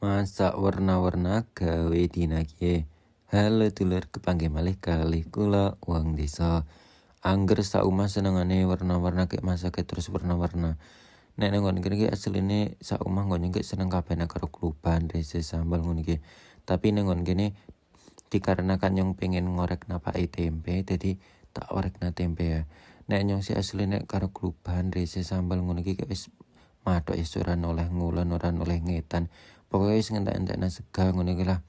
Masak warna-warna gawe dinake. Halo dulur, kepanggih malih kalih kula wong desa. Angger saumah senengane warna-warna kayak masak terus warna-warna. Nek nang nggon kene iki asline saumah nggon iki seneng kabeh nek karo kluban, rese sambal ngono iki. Tapi nang nggon kene dikarenakan nyong pengen ngorek napake tempe, jadi tak orekna tempe ya. Nek nyong si asline nek karo kluban, rese sambal ngono iki wis mathok wis ora oleh ngulon, ora oleh ngetan. Pokoknya wis ngentek-entekna sega ngono iki lah.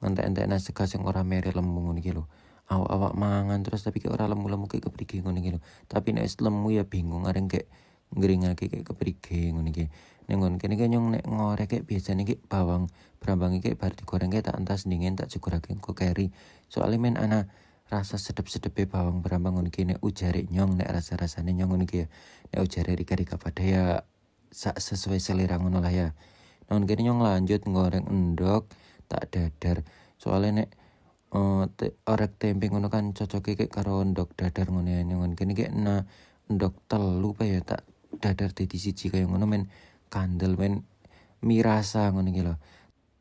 Ngentek-entekna sega sing ora mere lemu ngono iki lho. Awak-awak mangan terus tapi kayak ora lemu-lemu kayak keprige ngono iki lho. Tapi nek wis lemu ya bingung areng kayak ngringake kayak keprige ngono iki. Ning nggon kene ki nyong nek ngorek kayak biasane ki bawang brambang iki bar digoreng kayak tak entas dingin tak cukurake engko keri. Soale men ana rasa sedep-sedepe bawang brambang ngono iki nek ujare nyong nek rasa-rasane nyong ngono iki ya. Nek ujare Rika pada ya sesuai selera ngono lah ya. Nah, kene nyong lanjut ngoreng endok tak dadar. Soalnya nek orek tempe ngono kan cocoke kayak karo endok dadar ngono ya. Nang kene kayak endok telu pa ya tak dadar dadi siji kaya ngono men kandel men mirasa ngono iki lho.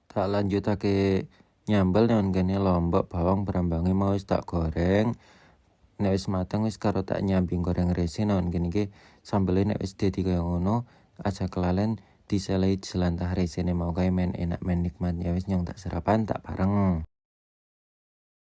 Tak lanjutake nyambel nang kene lombok bawang berambange mau wis tak goreng. Nek wis mateng wis karo tak nyambing goreng resi nang kene iki sambele nek wis dadi kaya ngono aja kelalen diselai jelantah resine mau kae men enak men nikmat ya wis nyong tak sarapan tak bareng.